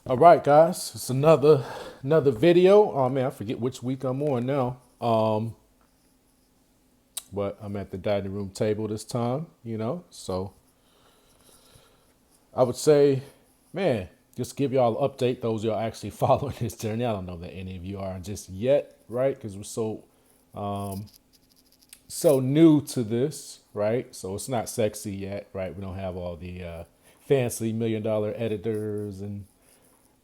All right, guys, it's another video. Oh man, I forget which week I'm on now. But I'm at the dining room table this time, So I would say, man, just give y'all an update. Those y'all actually following this journey. I don't know that any of you are just yet, right? Because we're so new to this, right? So it's not sexy yet, right? We don't have all the fancy $1 million editors and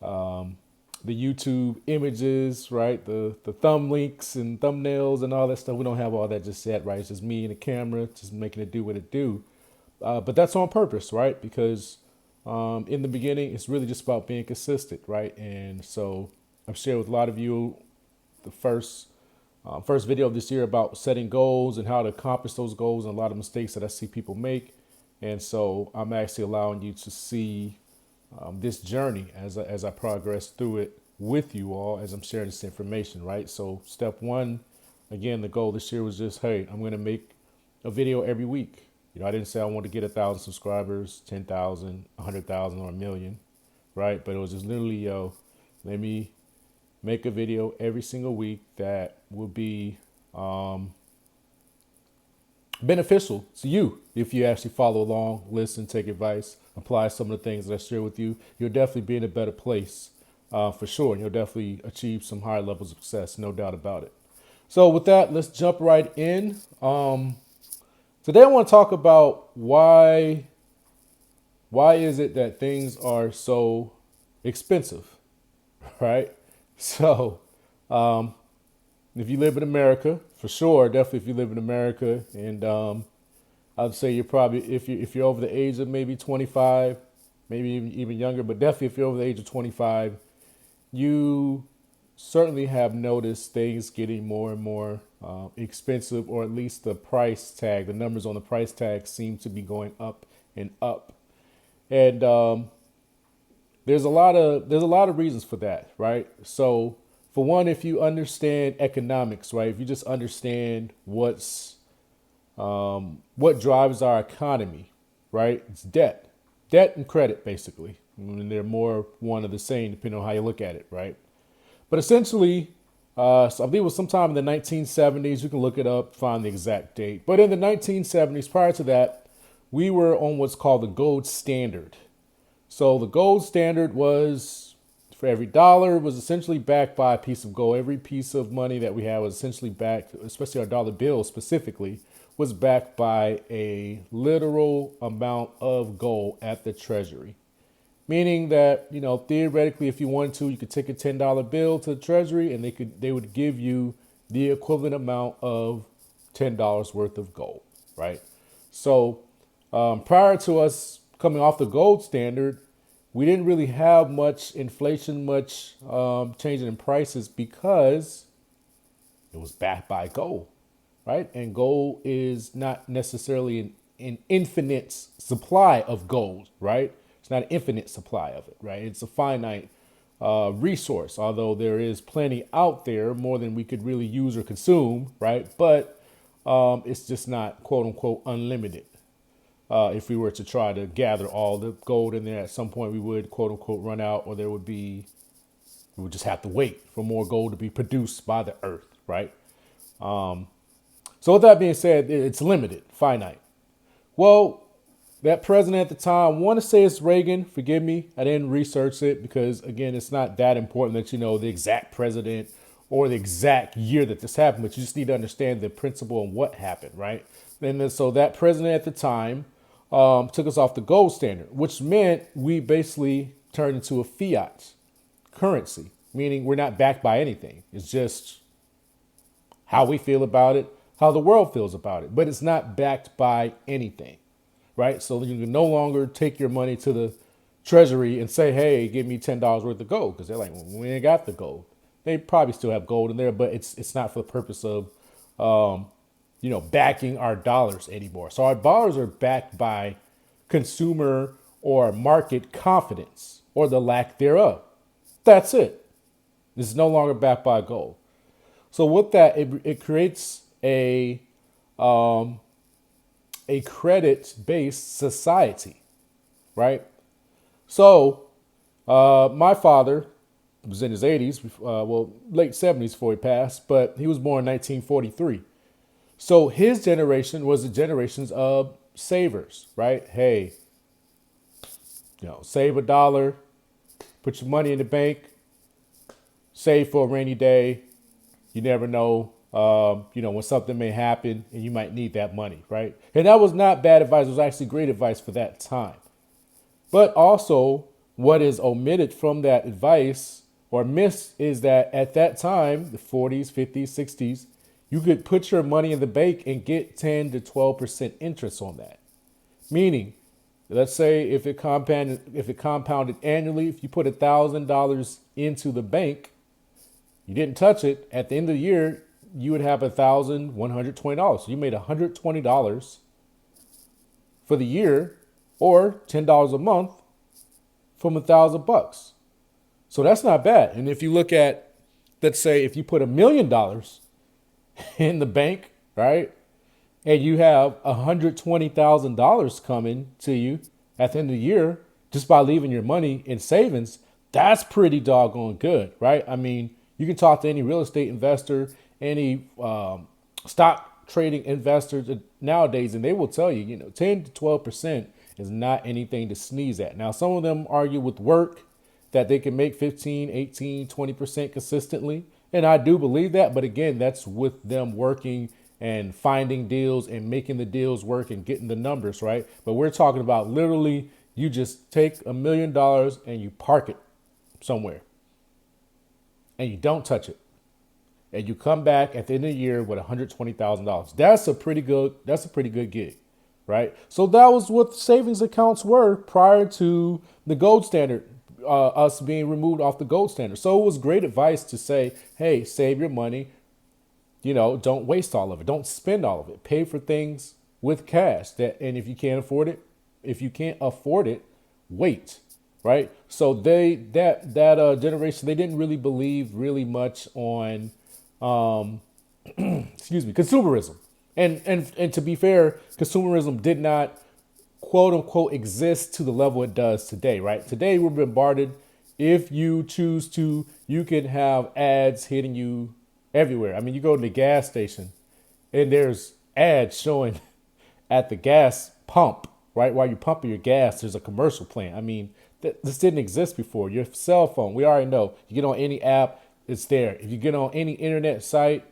the YouTube images, right? The thumb links and thumbnails and all that stuff. We don't have all that just yet, right? It's just me and the camera, just making it do what it do. But that's on purpose, right? Because in the beginning, it's really just about being consistent, right? And so I've shared with a lot of you the first video of this year about setting goals and how to accomplish those goals and a lot of mistakes that I see people make. And so I'm actually allowing you to see this journey as I progress through it with you all as I'm sharing this information, right? So step one, again, the goal this year was just, hey, I'm going to make a video every week. I didn't say I want to get 1,000 subscribers, 10,000, 100,000, or a million, right? But it was just literally, let me make a video every single week that will be beneficial to you if you actually follow along, listen, take advice, apply some of the things that I share with you. You'll definitely be in a better place for sure. And you'll definitely achieve some higher levels of success, no doubt about it. So with that, let's jump right in. Today I want to talk about why is it that things are so expensive, right? So if you live in America, for sure, definitely if you live in America, and I'd say you're probably if you're over the age of maybe 25, maybe even younger, but definitely if you're over the age of 25, you certainly have noticed things getting more and more expensive, or at least the price tag, the numbers on the price tag seem to be going up and up. And there's a lot of reasons for that, right? So for one, if you understand economics, right, if you just understand what drives our economy, right, it's debt and credit, basically. And they're more one of the same, depending on how you look at it, right? But essentially, so I believe it was sometime in the 1970s. You can look it up, find the exact date. But in the 1970s, prior to that, we were on what's called the gold standard. So the gold standard was for every dollar was essentially backed by a piece of gold. Every piece of money that we had was essentially backed, especially our dollar bill specifically, was backed by a literal amount of gold at the treasury. Meaning that, theoretically, if you wanted to, you could take a $10 bill to the treasury and they would give you the equivalent amount of $10 worth of gold, right? So prior to us coming off the gold standard, we didn't really have much inflation, much changing in prices because it was backed by gold, right? And gold is not necessarily an infinite supply of gold, right? It's not an infinite supply of it, right? It's a finite resource, although there is plenty out there, more than we could really use or consume, right? But it's just not quote unquote unlimited. If we were to try to gather all the gold in there, at some point we would quote unquote run out, or we would just have to wait for more gold to be produced by the earth, right? So with that being said, it's limited, finite. Well, that president at the time, I want to say it's Reagan. Forgive me, I didn't research it because, again, it's not that important that you know the exact president or the exact year that this happened, but you just need to understand the principle and what happened, right? And then, so that president at the time took us off the gold standard, which meant we basically turned into a fiat currency, meaning we're not backed by anything. It's just how we feel about it, how the world feels about it, but it's not backed by anything, right? So you can no longer take your money to the treasury and say, hey, give me $10 worth of gold, because they're like, well, we ain't got the gold. They probably still have gold in there, but it's not for the purpose of backing our dollars anymore. So our dollars are backed by consumer or market confidence or the lack thereof. That's it. This is no longer backed by gold. So with that, it creates a credit-based society, right? So My father was in his 80s, late 70s before he passed, but he was born in 1943. So his generation was the generations of savers, right? Hey, save a dollar, put your money in the bank, save for a rainy day. You never know, when something may happen and you might need that money, right? And that was not bad advice. It was actually great advice for that time. But also, what is omitted from that advice or missed is that at that time, the 40s, 50s, 60s, you could put your money in the bank and get 10 to 12% interest on that. Meaning, let's say if it compounded annually, if you put $1,000 into the bank, you didn't touch it, at the end of the year, you would have $1,120. So you made $120 for the year, or $10 a month from $1,000. So that's not bad. And if you look at, let's say, if you put $1 million in the bank, right, and you have $120,000 coming to you at the end of the year just by leaving your money in savings, that's pretty doggone good, right? I mean, you can talk to any real estate investor, any stock trading investors nowadays, and they will tell you, 10 to 12% is not anything to sneeze at. Now, some of them argue with work that they can make 15, 18, 20% consistently. And I do believe that. But again, that's with them working and finding deals and making the deals work and getting the numbers right. But we're talking about literally you just take $1 million and you park it somewhere and you don't touch it. And you come back at the end of the year with $120,000. That's a pretty good gig, right? So that was what savings accounts were prior to the gold standard, us being removed off the gold standard. So it was great advice to say, hey, save your money. Don't waste all of it. Don't spend all of it. Pay for things with cash. And if you can't afford it, wait. Right. So that generation, they didn't really believe really much on consumerism. And to be fair, consumerism did not quote unquote exist to the level it does today, right? Today we're bombarded. If you choose to, you can have ads hitting you everywhere. I mean, you go to the gas station and there's ads showing at the gas pump, right? While you're pumping your gas, there's a commercial playing. I mean, this didn't exist before. Your cell phone, we already know. You get on any app, it's there. If you get on any internet site,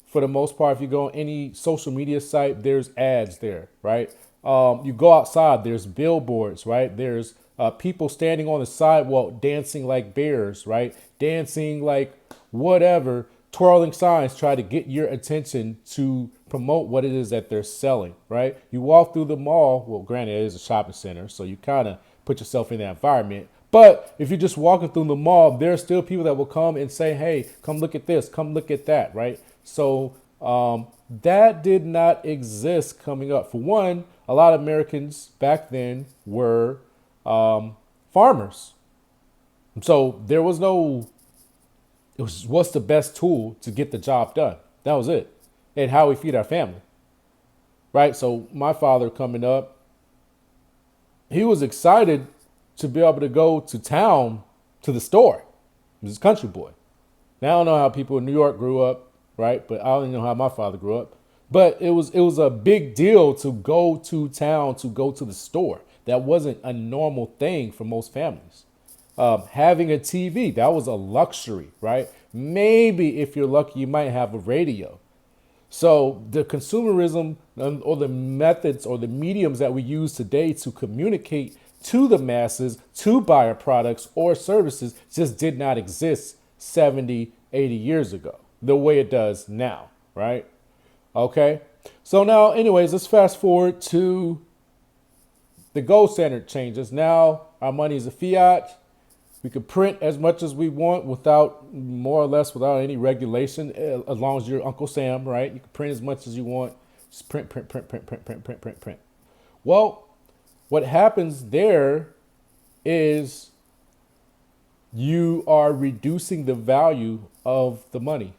for the most part, if you go on any social media site, there's ads there, right? You go outside, there's billboards, right? There's people standing on the sidewalk dancing like bears, right? Dancing like whatever, twirling signs, try to get your attention to promote what it is that they're selling, right? You walk through the mall. Well, granted, it is a shopping center, so you kind of put yourself in that environment. But if you're just walking through the mall, there are still people that will come and say, hey, come look at this, come look at that, right? So that did not exist coming up. For one, a lot of Americans back then were farmers. So there was it was what's the best tool to get the job done. That was it. And how we feed our family. Right? So my father coming up, he was excited to be able to go to town to the store. He was a country boy. Now I don't know how people in New York grew up, right? But I don't even know how my father grew up. But it was a big deal to go to town, to go to the store. That wasn't a normal thing for most families. Having a TV, that was a luxury, right? Maybe if you're lucky, you might have a radio. So the consumerism or the methods or the mediums that we use today to communicate to the masses, to buy our products or services, just did not exist 70, 80 years ago, the way it does now, right? Okay. So now, anyways, let's fast forward to the gold standard changes. Now our money is a fiat. We can print as much as we want more or less without any regulation, as long as you're Uncle Sam, right? You can print as much as you want. Just print. Well, what happens there is you are reducing the value of the money.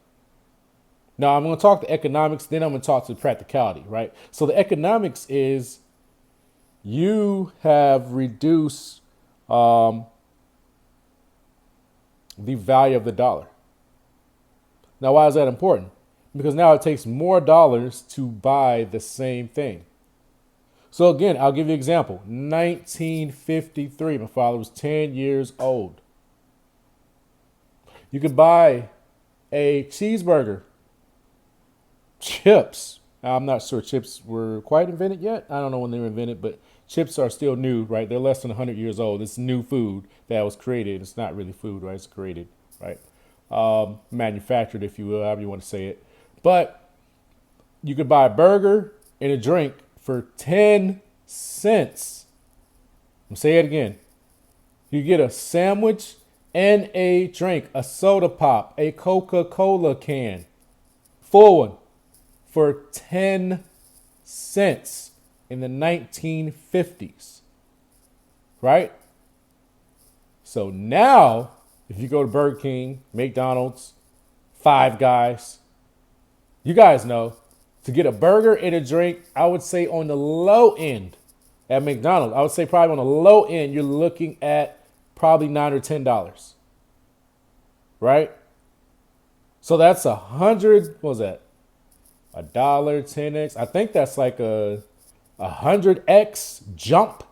Now, I'm going to talk to economics, then I'm going to talk to practicality, right? So the economics is you have reduced the value of the dollar. Now, why is that important? Because now it takes more dollars to buy the same thing. So again, I'll give you an example. 1953, my father was 10 years old. You could buy a cheeseburger, chips. Now, I'm not sure chips were quite invented yet. I don't know when they were invented, but chips are still new, right? They're less than 100 years old. It's new food that was created. It's not really food, right? It's created, right? Manufactured, if you will, however you want to say it. But you could buy a burger and a drink for 10 cents. I'm say it again. You get a sandwich and a drink, a soda pop, a Coca-Cola can, full one, for 10 cents in the 1950s, right? So now, if you go to Burger King, McDonald's, Five Guys, you guys know, to get a burger and a drink, I would say on the low end at McDonald's, I would say probably on the low end, you're looking at probably $9 or $10, right? So that's 100, what was that? $1, 10x. I think that's like a 100x jump.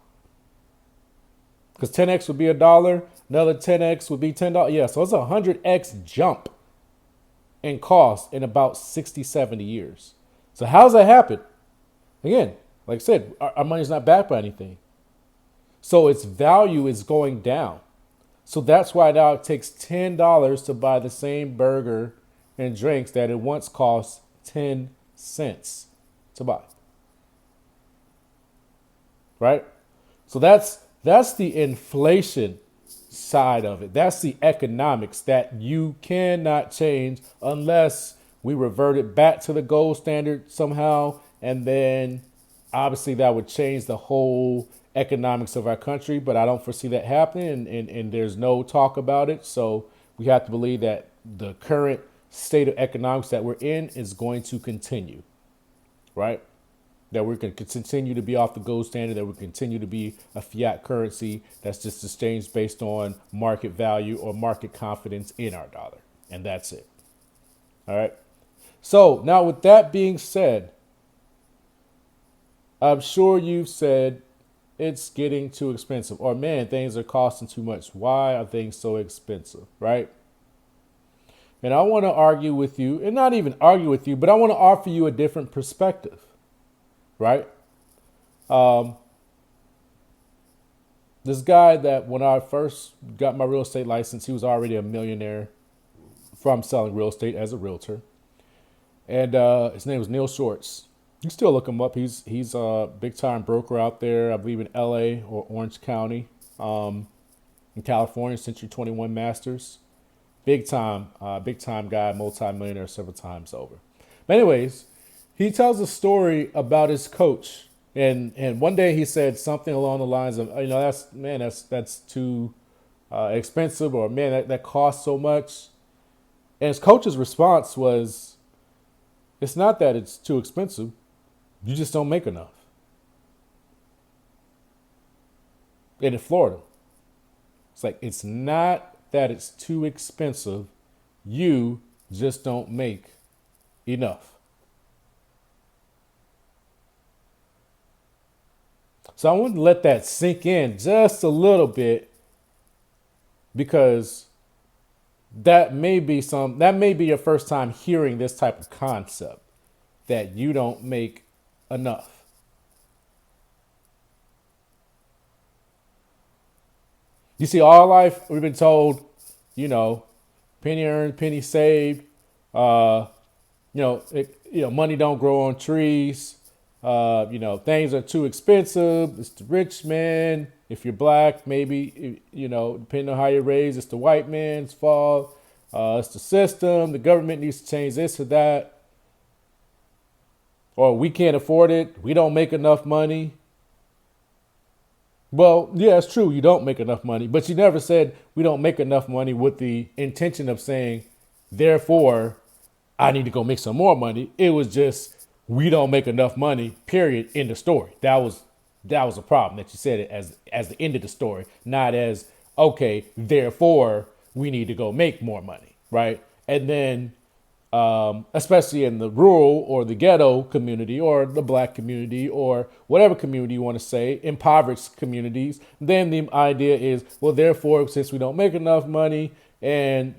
Because 10x would be $1, another 10x would be $10. Yeah, so it's a 100x jump in cost in about 60, 70 years. So how does that happen? Again, like I said, our money's not backed by anything. So its value is going down. So that's why now it takes $10 to buy the same burger and drinks that it once cost 10 cents to buy. Right? So that's the inflation side of it. That's the economics that you cannot change unless we revert it back to the gold standard somehow. And then obviously that would change the whole economics of our country. But I don't foresee that happening. And there's no talk about it. So we have to believe that the current state of economics that we're in is going to continue. Right? That we're going to continue to be off the gold standard, that we continue to be a fiat currency that's just exchanged based on market value or market confidence in our dollar. And that's it. All right. So now with that being said, I'm sure you've said it's getting too expensive, or man, things are costing too much. Why are things so expensive? Right. And I want to argue with you, and not even argue with you, but I want to offer you a different perspective. Right? This guy that when I first got my real estate license, he was already a millionaire from selling real estate as a realtor. And his name was Neil Shorts. You can still look him up. He's a big time broker out there, I believe in LA or Orange County, in California, Century 21 Masters. Big time guy, multi-millionaire several times over. But anyways, he tells a story about his coach, and one day he said something along the lines of, that's too expensive, or man, that costs so much. And his coach's response was, it's not that it's too expensive, you just don't make enough. And in Florida, it's like, it's not that it's too expensive, you just don't make enough. So I want to let that sink in just a little bit, because that may be your first time hearing this type of concept, that you don't make enough. You see, all life we've been told, penny earned, penny saved. Money don't grow on trees. Things are too expensive. It's the rich man. If you're black, maybe, depending on how you're raised, it's the white man's fault. It's the system. The government needs to change this or that. Or we can't afford it. We don't make enough money. Well, yeah, it's true. You don't make enough money, but you never said we don't make enough money with the intention of saying, therefore, I need to go make some more money. It was just, we don't make enough money, period, end of story. That was a problem that you said it as the end of the story, not as, okay, therefore we need to go make more money, right? And then, especially in the rural or the ghetto community or the black community or whatever community you want to say, impoverished communities, then the idea is, well, therefore, since we don't make enough money and,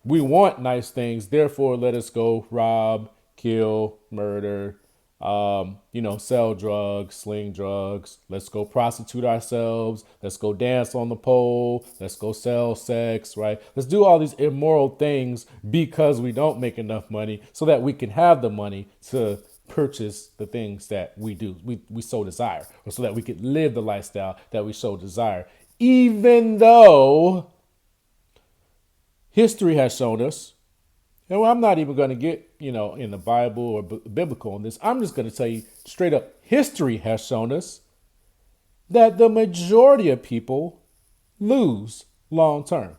we want nice things, therefore, let us go rob, kill, murder, sell drugs, sling drugs. Let's go prostitute ourselves. Let's go dance on the pole. Let's go sell sex, right? Let's do all these immoral things because we don't make enough money so that we can have the money to purchase the things that we so desire, or so that we could live the lifestyle that we so desire. Even though history has shown us, and I'm not even going to get, in the Bible or biblical on this. I'm just going to tell you straight up, history has shown us that the majority of people lose long term.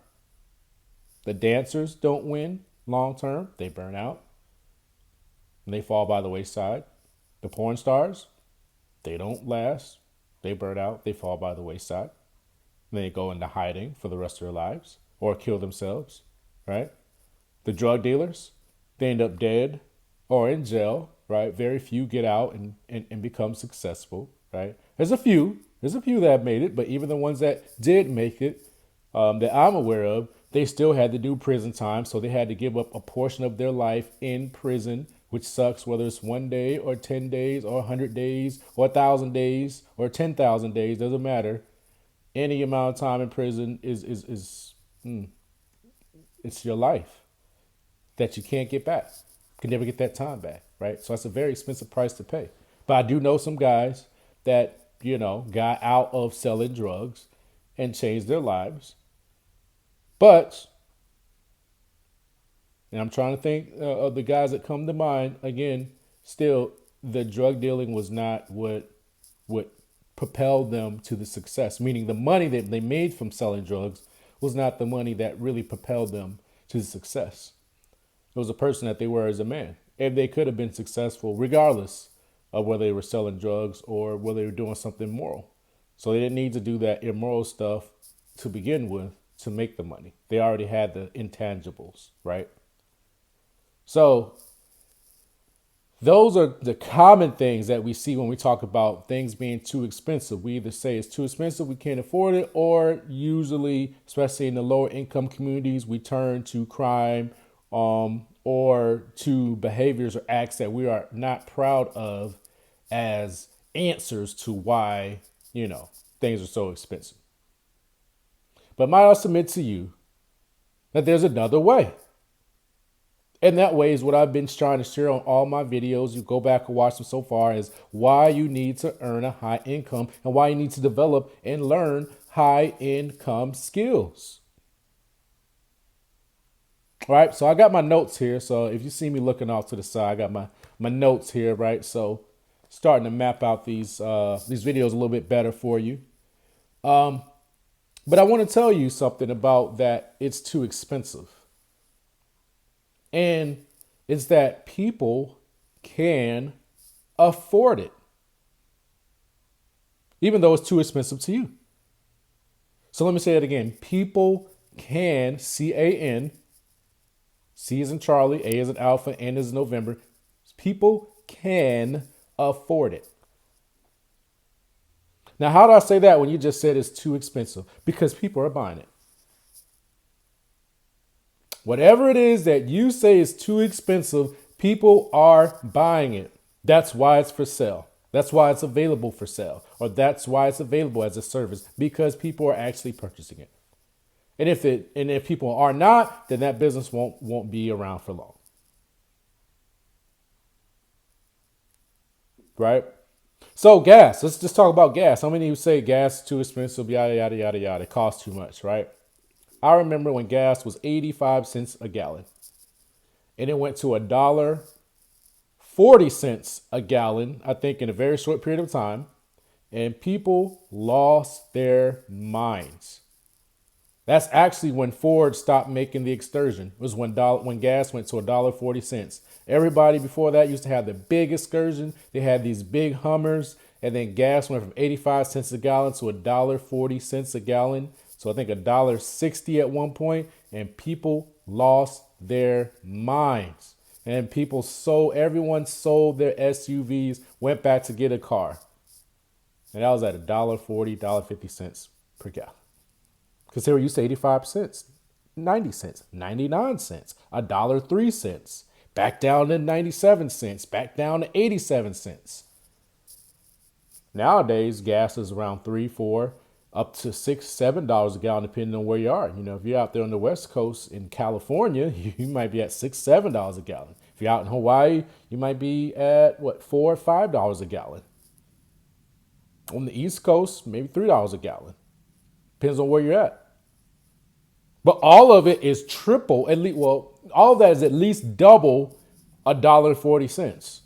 The dancers don't win long term. They burn out and they fall by the wayside. The porn stars, they don't last. They burn out. They fall by the wayside. And they go into hiding for the rest of their lives or kill themselves, right? The drug dealers, they end up dead or in jail, right? Very few get out and become successful, right? There's a few that have made it, but even the ones that did make it, that I'm aware of, they still had to do prison time. So they had to give up a portion of their life in prison, which sucks, whether it's 1 day or 10 days or 100 days or 1,000 days or 10,000 days, doesn't matter. Any amount of time in prison it's your life that you can't get back. You can never get that time back, right? So that's a very expensive price to pay. But I do know some guys that, got out of selling drugs and changed their lives. But, and I'm trying to think of the guys that come to mind, again, still, the drug dealing was not what propelled them to the success, meaning the money that they made from selling drugs was not the money that really propelled them to the success. It was a person that they were as a man. And they could have been successful regardless of whether they were selling drugs or whether they were doing something moral. So they didn't need to do that immoral stuff to begin with to make the money. They already had the intangibles, right? So those are the common things that we see when we talk about things being too expensive. We either say it's too expensive, we can't afford it, or usually, especially in the lower income communities, we turn to crime, or to behaviors or acts that we are not proud of as answers to why, things are so expensive. But might I submit to you that there's another way. And that way is what I've been trying to share on all my videos. You go back and watch them so far, is why you need to earn a high income and why you need to develop and learn high income skills. All right, so I got my notes here. So if you see me looking off to the side, I got my notes here, right? So starting to map out these videos a little bit better for you. But I want to tell you something about that. It's too expensive. And it's that people can afford it, even though it's too expensive to you. So let me say it again. People can, C-A-N, C is in Charlie, A is in Alpha, N is in November. People can afford it. Now, how do I say that when you just said it's too expensive? Because people are buying it. Whatever it is that you say is too expensive, people are buying it. That's why it's for sale. That's why it's available for sale. Or that's why it's available as a service, because people are actually purchasing it. And if people are not, then that business won't be around for long. Right? So gas, let's just talk about gas. How many of you say gas is too expensive, yada, yada, yada, yada, it costs too much, right? I remember when gas was 85 cents a gallon and it went to $1.40 a gallon, I think in a very short period of time, and people lost their minds. That's actually when Ford stopped making the Excursion. It was when gas went to $1.40. Everybody before that used to have the big Excursion. They had these big Hummers, and then gas went from 85 cents a gallon to $1.40 a gallon. So I think $1.60 at one point, and people lost their minds. And everyone sold their SUVs, went back to get a car. And that was at $1.40, $1.50 per gallon. Because they were used to 85 cents, 90 cents, 99 cents, $1.03, back down to 97 cents, back down to 87 cents. Nowadays, gas is around 3, 4, up to $6, $7 a gallon, depending on where you are. You know, if you're out there on the West Coast in California, you might be at $6, $7 a gallon. If you're out in Hawaii, you might be at $4, $5 a gallon. On the East Coast, maybe $3 a gallon. Depends on where you're at. But all of it is triple, at least. Well, all of that is at least double $1.40.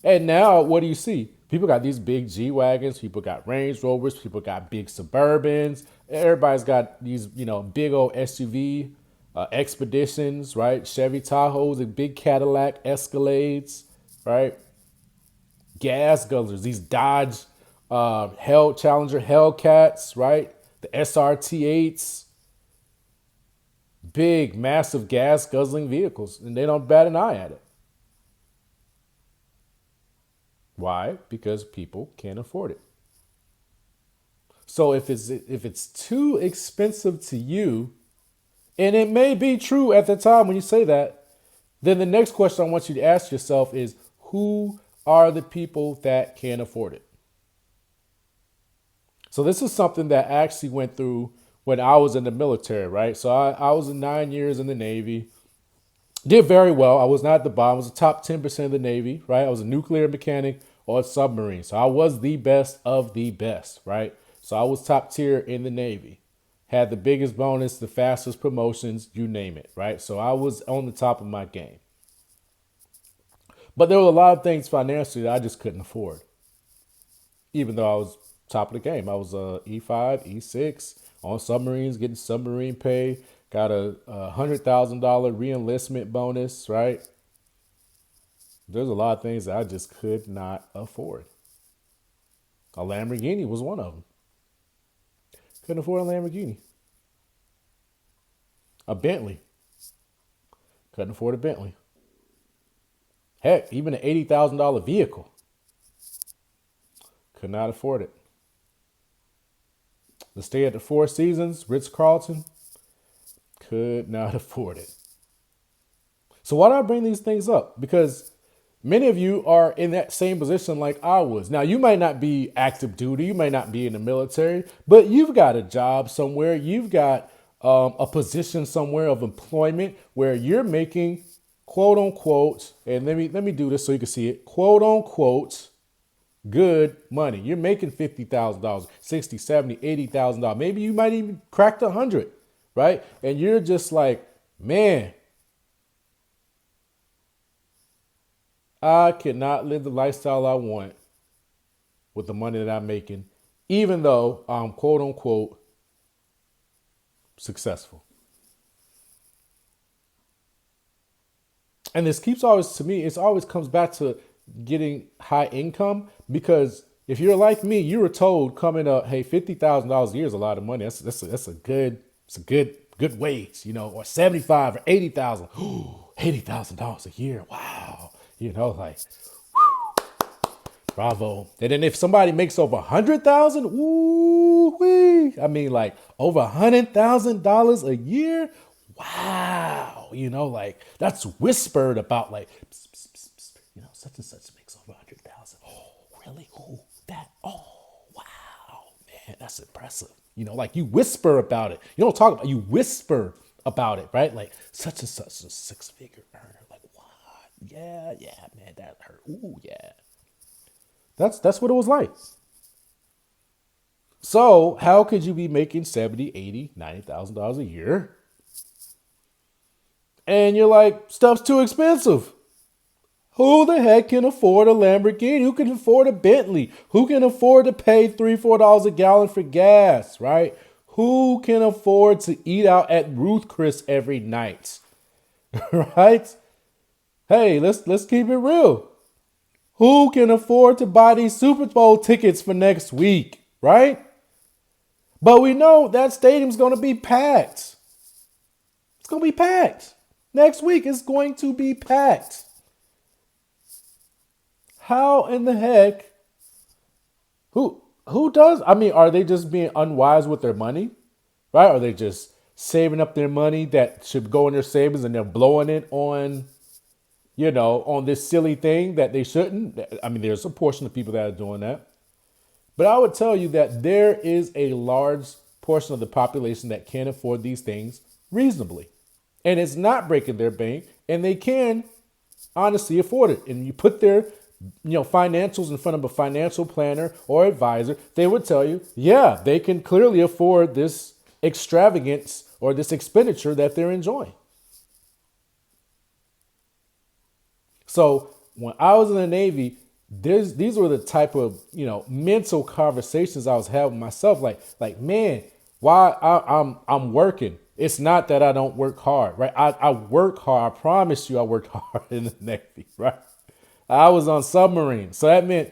And now, what do you see? People got these big G-Wagons. People got Range Rovers. People got big Suburbans. Everybody's got these, big old SUV Expeditions, right? Chevy Tahoes and big Cadillac Escalades, right? Gas guzzlers, these Dodge Challenger Hellcats, right? The SRT8s. Big, massive gas guzzling vehicles, and they don't bat an eye at it. Why? Because people can't afford it. So if it's too expensive to you, and it may be true at the time when you say that, then the next question I want you to ask yourself is, who are the people that can afford it? So this is something that I actually went through when I was in the military, right? So I was 9 years in the Navy. Did very well. I was not at the bottom. I was the top 10% of the Navy, right? I was a nuclear mechanic on submarines. So I was the best of the best, right? So I was top tier in the Navy. Had the biggest bonus, the fastest promotions, you name it, right? So I was on the top of my game. But there were a lot of things financially that I just couldn't afford. Even though I was top of the game. I was E5, E6 on submarines, getting submarine pay. Got a $100,000 re-enlistment bonus, right? There's a lot of things that I just could not afford. A Lamborghini was one of them. Couldn't afford a Lamborghini. A Bentley. Couldn't afford a Bentley. Heck, even an $80,000 vehicle. Could not afford it. The stay at the Four Seasons, Ritz-Carlton, could not afford it. So why do I bring these things up? Because many of you are in that same position like I was. Now, you might not be active duty. You may not be in the military, but you've got a job somewhere. You've got a position somewhere of employment where you're making, quote unquote, and let me do this so you can see it, quote unquote, good money. You're making $50,000, $60,000, $70,000, $80,000. Maybe you might even crack the 100, right? And you're just like, man, I cannot live the lifestyle I want with the money that I'm making, even though I'm quote unquote successful. And this keeps always, to me, it always comes back to getting high income, because if you're like me, you were told coming up, hey, $50,000 a year is a lot of money. That's a good wage, or 75 or 80,000. $80,000 a year. Wow. Like, whew, bravo. And then if somebody makes over 100,000, ooh wee. I mean, like over $100,000 a year. Wow. Like that's whispered about, like, psst, psst, psst, psst, such and such makes over 100,000. Oh, really? Oh, that. Oh, wow, man, that's impressive. Like you whisper about it. You don't talk about it, you whisper about it, right? Like such and such a six-figure earner. Like, what? Yeah, man, that hurt. Ooh, yeah. That's what it was like. So how could you be making $70,000, $80,000, $90,000 a year? And you're like, stuff's too expensive. Who the heck can afford a Lamborghini? Who can afford a Bentley? Who can afford to pay $3, $4 a gallon for gas, right? Who can afford to eat out at Ruth Chris every night, right? Hey, let's keep it real. Who can afford to buy these Super Bowl tickets for next week, right? But we know that stadium's going to be packed. It's going to be packed. Next week, it's going to be packed. How in the heck? Who does? I mean, are they just being unwise with their money? Right? Are they just saving up their money that should go in their savings and they're blowing it on, on this silly thing that they shouldn't? I mean, there's a portion of people that are doing that. But I would tell you that there is a large portion of the population that can't afford these things reasonably. And it's not breaking their bank, and they can honestly afford it. And you put their financials in front of a financial planner or advisor, they would tell you, yeah, they can clearly afford this extravagance or this expenditure that they're enjoying. So when I was in the Navy, these were the type of mental conversations I was having myself. Like man, why I'm working. It's not that I don't work hard, right? I work hard. I promise you, I worked hard in the Navy, right? I was on submarines, so that meant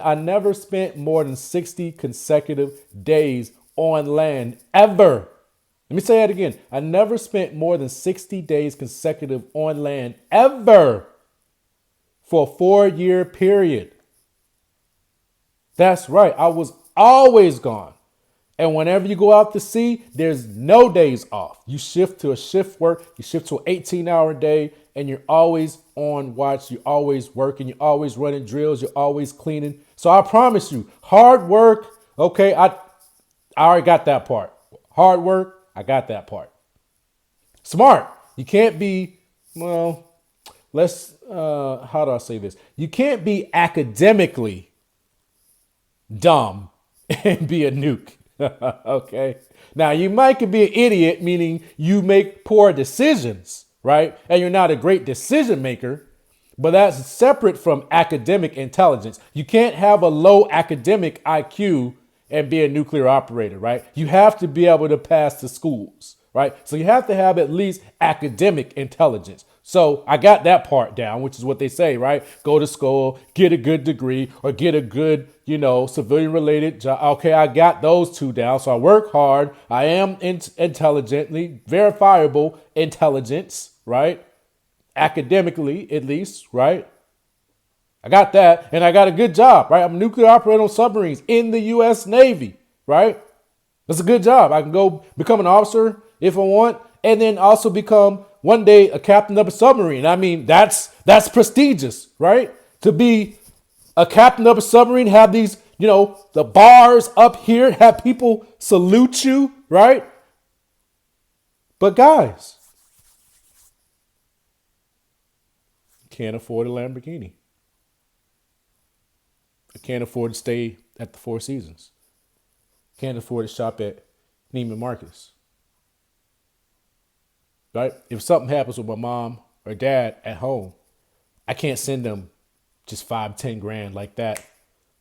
I never spent more than 60 consecutive days on land ever. Let me say that again. I never spent more than 60 days consecutive on land ever for a 4-year period. That's right. I was always gone. And whenever you go out to sea, there's no days off. You shift to a shift work, you shift to an 18-hour day, and you're always on watch. You're always working. You're always running drills. You're always cleaning. So I promise you, hard work. Okay, I already got that part. Hard work, I got that part. Smart. You can't be, how do I say this? You can't be academically dumb and be a nuke. Okay. Now you might could be an idiot, meaning you make poor decisions, right? And you're not a great decision maker, but that's separate from academic intelligence. You can't have a low academic IQ and be a nuclear operator, right? You have to be able to pass the schools, right? So you have to have at least academic intelligence. So I got that part down, which is what they say, right? Go to school, get a good degree, or get a good, civilian related job. Okay, I got those two down. So I work hard. I am intelligently verifiable intelligence, right? Academically, at least, right? I got that, and I got a good job, right? I'm a nuclear operator on submarines in the U.S. Navy, right? That's a good job. I can go become an officer if I want, and then also become one day a captain of a submarine. I mean, that's prestigious, right? To be a captain of a submarine, have these, the bars up here, have people salute you, right? But guys, can't afford a Lamborghini. I can't afford to stay at the Four Seasons. Can't afford to shop at Neiman Marcus. Right? If something happens with my mom or dad at home, I can't send them just 5-10 grand like that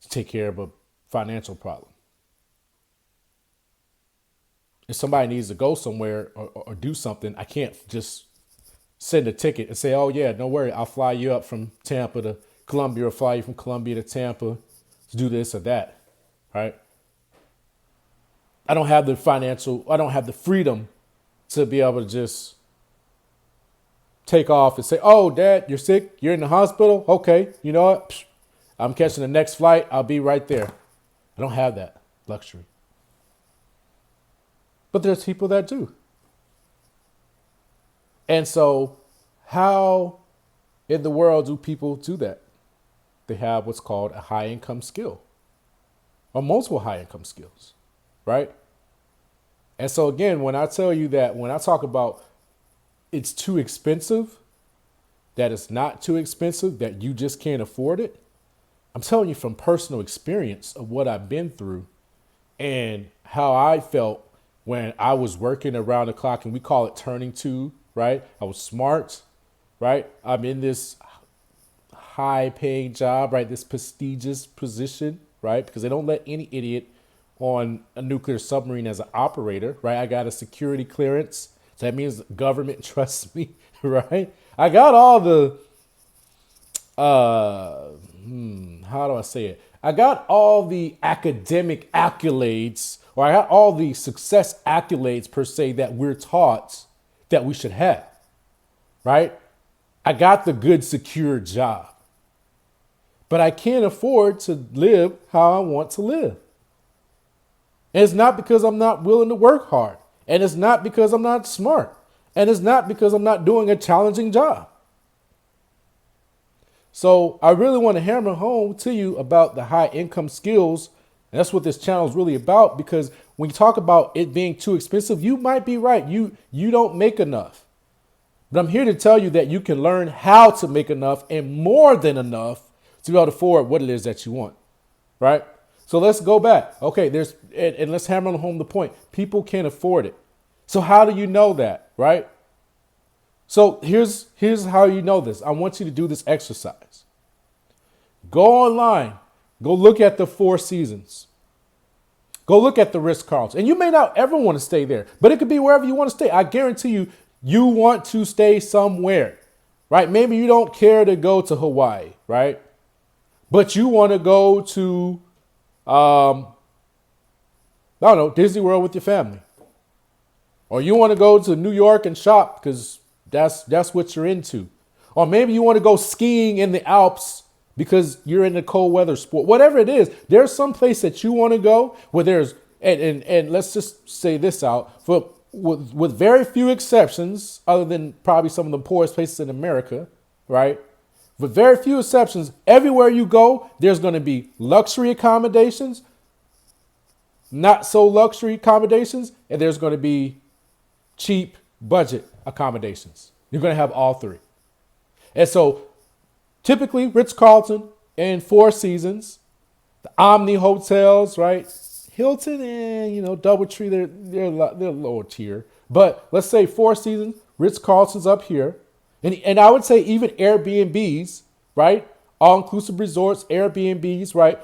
to take care of a financial problem. If somebody needs to go somewhere or do something, I can't just send a ticket and say, oh yeah, don't worry, I'll fly you up from Tampa to Columbia or fly you from Columbia to Tampa to do this or that, right? I don't have the freedom to be able to just take off and say, oh, Dad, you're sick. You're in the hospital. Okay. You know what? I'm catching the next flight. I'll be right there. I don't have that luxury. But there's people that do. And so how in the world do people do that? They have what's called a high income skill or multiple high income skills, right? And so again, when I tell you that, when I talk about it's too expensive, that it's not too expensive, that you just can't afford it, I'm telling you from personal experience of what I've been through and how I felt when I was working around the clock, and we call it turning two, right? I was smart, right? I'm in this high paying job, right? This prestigious position, right? Because they don't let any idiot on a nuclear submarine as an operator, right? I got a security clearance. So that means the government trusts me, right? I got all the, how do I say it? I got all the academic accolades or I got all the success accolades per se that we're taught that we should have, right? I got the good, secure job, but I can't afford to live how I want to live. And it's not because I'm not willing to work hard. And it's not because I'm not smart. And it's not because I'm not doing a challenging job. So I really want to hammer home to you about the high income skills. And that's what this channel is really about, because when you talk about it being too expensive, you might be right. You don't make enough. But I'm here to tell you that you can learn how to make enough and more than enough to be able to afford what it is that you want, right? So let's go back. Okay, and let's hammer home the point. People can't afford it. So how do you know that, right? So here's how you know this. I want you to do this exercise. Go online. Go look at the Four Seasons. Go look at the Ritz-Carlton. And you may not ever want to stay there, but it could be wherever you want to stay. I guarantee you, you want to stay somewhere, right? Maybe you don't care to go to Hawaii, right? But you want to go to I don't know, Disney World with your family. Or you want to go to New York and shop because that's what you're into. Or maybe you want to go skiing in the Alps because you're in the cold weather sport. Whatever it is, there's some place that you want to go where there's, and let's just say this out, with very few exceptions, other than probably some of the poorest places in America, right? With very few exceptions, everywhere you go, there's going to be luxury accommodations, not so luxury accommodations, and there's going to be cheap budget accommodations. You're going to have all three. And so typically Ritz-Carlton and Four Seasons, the Omni hotels, right? Hilton and, DoubleTree, they're lower tier. But let's say Four Seasons, Ritz-Carlton's up here. And I would say even Airbnbs, right? All-inclusive resorts, Airbnbs, right?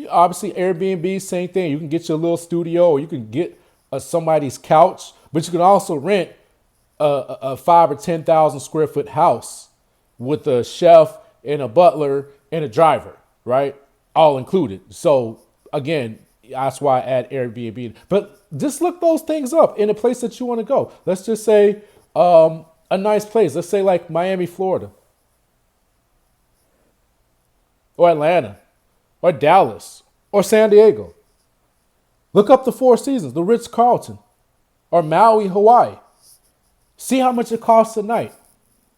Obviously, Airbnb, same thing. You can get your little studio, or you can get somebody's couch, but you can also rent a 5 or 10,000 square foot house with a chef and a butler and a driver, right? All included. So again, that's why I add Airbnb. But just look those things up in a place that you want to go. Let's just say a nice place. Let's say like Miami, Florida, or Atlanta, or Dallas, or San Diego. Look up the Four Seasons, the Ritz-Carlton, or Maui, Hawaii. See how much it costs a night.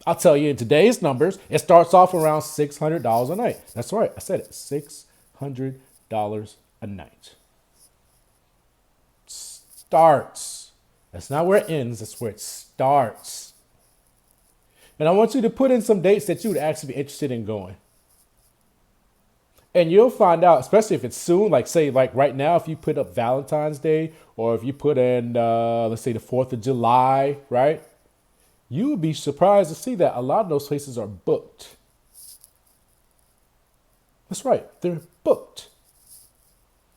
I'll tell you, in today's numbers, it starts off around $600 a night. That's right, I said it, $600 a night. Starts. That's not where it ends, that's where it starts. And I want you to put in some dates that you would actually be interested in going. And you'll find out, especially if it's soon, like say like right now, if you put up Valentine's Day, or if you put in, let's say the 4th of July, right? You would be surprised to see that a lot of those places are booked. That's right, they're booked.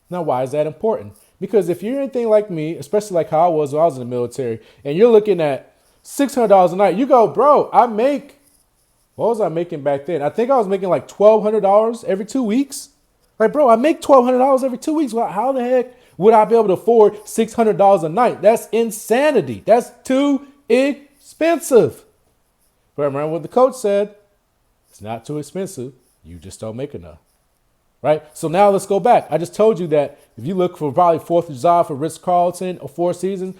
Now, why is that important? Because if you're anything like me, especially like how I was when I was in the military, and you're looking at $600 a night, you go, bro, what was I making back then? I think I was making like $1,200 every 2 weeks. Like, bro, I make $1,200 every 2 weeks. Well, how the heck would I be able to afford $600 a night? That's insanity. That's too expensive. But remember what the coach said. It's not too expensive. You just don't make enough. Right? So now let's go back. I just told you that if you look for probably 4th of July for Ritz-Carlton or Four Seasons,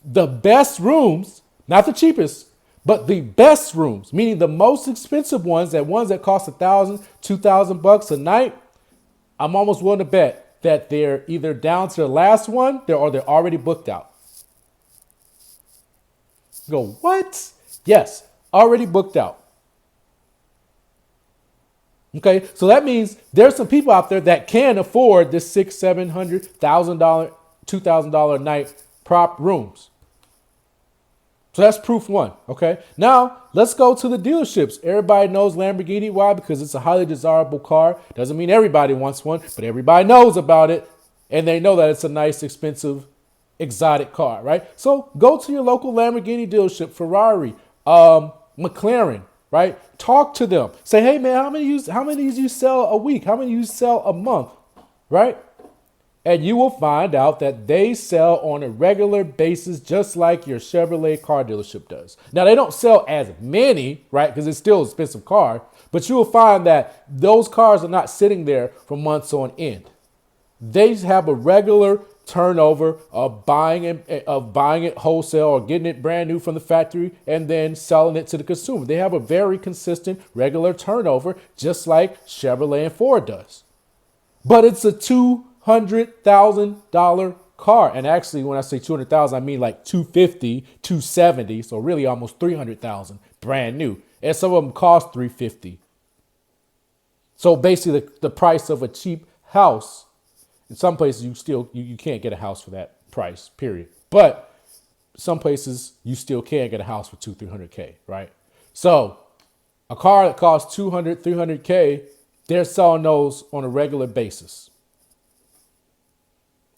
the best rooms, not the cheapest, but the best rooms, meaning the most expensive ones that cost $1,000, $2,000 a night, I'm almost willing to bet that they're either down to the last one or they're already booked out. You go, what? Yes, already booked out. Okay, so that means there's some people out there that can afford this $600, $700, $1,000, $2,000 a night prop rooms. So that's proof one, okay? Now, let's go to the dealerships. Everybody knows Lamborghini. Why? Because it's a highly desirable car. Doesn't mean everybody wants one, but everybody knows about it. And they know that it's a nice, expensive, exotic car, right? So go to your local Lamborghini dealership, Ferrari, McLaren, right? Talk to them. Say, hey, man, how many do you sell a week? How many do you sell a month, right? And you will find out that they sell on a regular basis, just like your Chevrolet car dealership does. Now, they don't sell as many, right? Because it's still an expensive car. But you will find that those cars are not sitting there for months on end. They have a regular turnover of buying it wholesale or getting it brand new from the factory and then selling it to the consumer. They have a very consistent regular turnover, just like Chevrolet and Ford does. But it's a $200,000 car. And actually, when I say 200,000, I mean like 250, 270. So really almost 300,000 brand new. And some of them cost 350. So basically the price of a cheap house. In some places you can't get a house for that price, period. But some places you still can get a house for 300K, right? So a car that costs 200, 300K, they're selling those on a regular basis.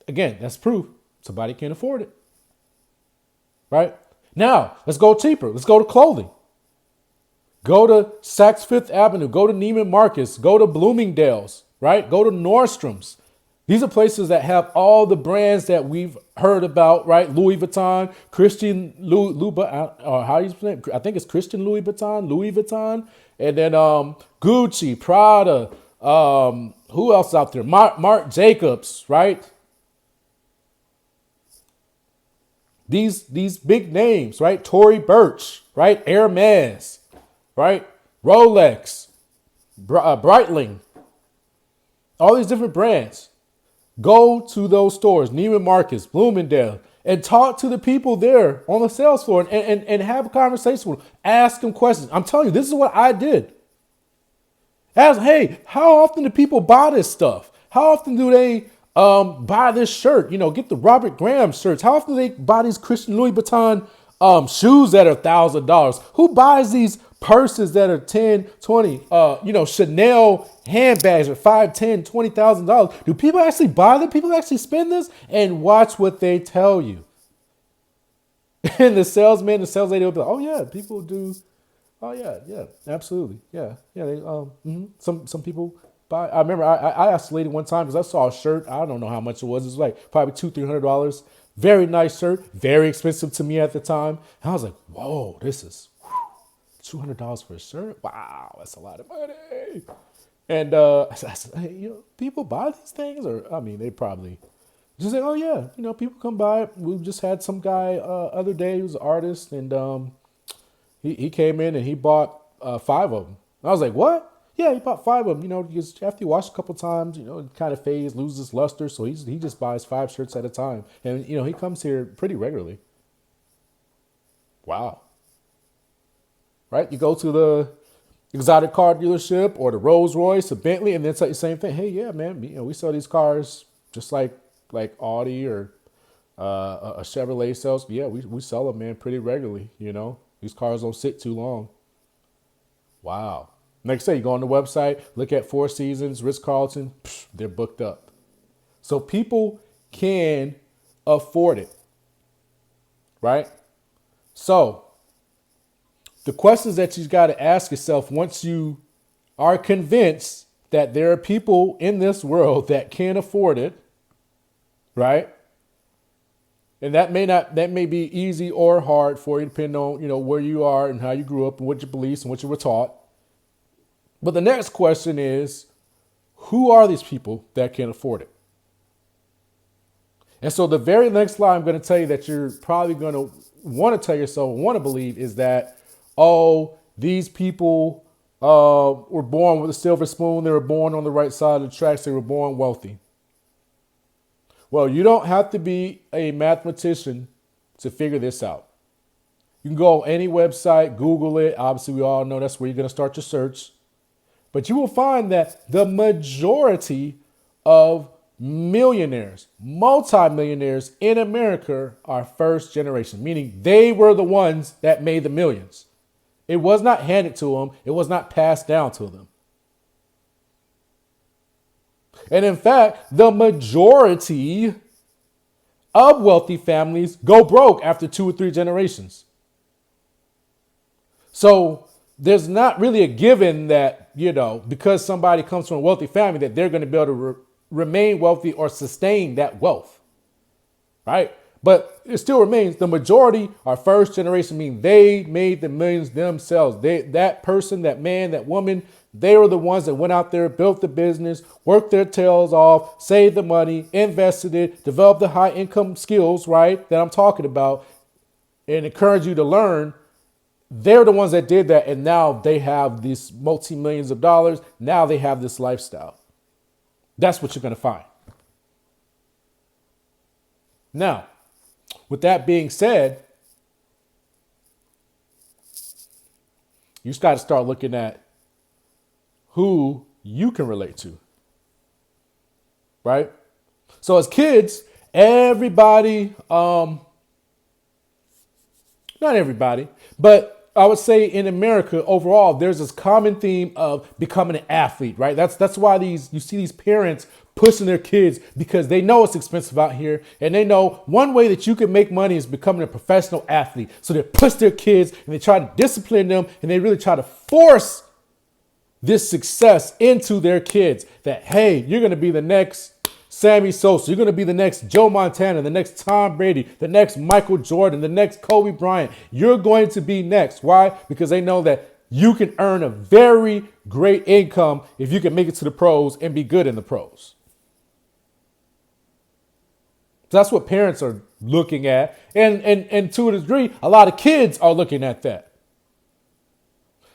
Again, that's proof somebody can't afford it, right? Now, let's go cheaper. Let's go to clothing. Go to Saks Fifth Avenue. Go to Neiman Marcus. Go to Bloomingdale's, right? Go to Nordstrom's. These are places that have all the brands that we've heard about, right? Louis Vuitton, Christian or how you say it? I think it's Christian Louis Vuitton, and then Gucci, Prada. Who else out there? Marc Jacobs, right? These big names, right? Tory Burch, right? Hermes, right? Rolex, Breitling, all these different brands. Go to those stores, Neiman Marcus, Bloomingdale, and talk to the people there on the sales floor and have a conversation with them. Ask them questions. I'm telling you, this is what I did. Ask, hey, how often do people buy this stuff? How often do they buy this shirt? You know, get the Robert Graham shirts. How often do they buy these Christian Louis Vuitton shoes that are $1,000? Who buys these purses that are 10, 20, Chanel handbags are $5, 10, $20,000? Do people actually buy them? People actually spend this? And watch what they tell you. And the salesman, the sales lady will be like, oh yeah, people do. Oh yeah, absolutely. Yeah. They, some people buy. I remember I asked the lady one time because I saw a shirt. I don't know how much it was. It was like probably $200-300. Very nice shirt. Very expensive to me at the time. And I was like, whoa, this is $200 for a shirt. Wow, that's a lot of money. And I said, hey, people buy these things, or I mean, they probably just say, oh yeah, people come by. We just had some guy other day who's an artist, and he came in and he bought 5 of them. And I was like, what? Yeah, he bought 5 of them. Because after you wash a couple times, it kind of fades, loses luster. So he just buys 5 shirts at a time, and he comes here pretty regularly. Wow. Right? You go to the exotic car dealership or the Rolls Royce, the Bentley, and it's like the same thing. Hey, yeah, man, we sell these cars just like Audi or a Chevrolet sells. Yeah, we sell them, man, pretty regularly. These cars don't sit too long. Wow. Like I say, you go on the website, look at Four Seasons, Ritz-Carlton, they're booked up. So people can afford it, right? So the questions that you got to ask yourself once you are convinced that there are people in this world that can't afford it, right? And that may be easy or hard for you, depending on, where you are and how you grew up and what your beliefs and what you were taught. But the next question is, who are these people that can't afford it? And so the very next line I'm going to tell you that you're probably going to want to tell yourself, want to believe, is that, oh, these people were born with a silver spoon. They were born on the right side of the tracks. They were born wealthy. Well, you don't have to be a mathematician to figure this out. You can go on any website, Google it. Obviously, we all know that's where you're going to start your search. But you will find that the majority of millionaires, multimillionaires in America are first generation, meaning they were the ones that made the millions. It was not handed to them. It was not passed down to them. And in fact, the majority of wealthy families go broke after 2 or 3 generations. So there's not really a given that, because somebody comes from a wealthy family, that they're going to be able to remain wealthy or sustain that wealth, right? But it still remains the majority are first generation, meaning they made the millions themselves. That person, that man, that woman, they were the ones that went out there, built the business, worked their tails off, saved the money, invested it, developed the high income skills, right, that I'm talking about, and encourage you to learn. They're the ones that did that, and now they have these multi-millions of dollars. Now they have this lifestyle. That's what you're going to find. Now, with that being said, you just got to start looking at who you can relate to, right? So as kids, everybody, not everybody, but I would say in America overall, there's this common theme of becoming an athlete, right? That's why you see these parents pushing their kids, because they know it's expensive out here, and they know one way that you can make money is becoming a professional athlete. So they push their kids and they try to discipline them, and they really try to force this success into their kids that, hey, you're going to be the next Sammy Sosa. You're going to be the next Joe Montana, the next Tom Brady, the next Michael Jordan, the next Kobe Bryant. You're going to be next. Why? Because they know that you can earn a very great income if you can make it to the pros and be good in the pros. So that's what parents are looking at. And to a degree, a lot of kids are looking at that.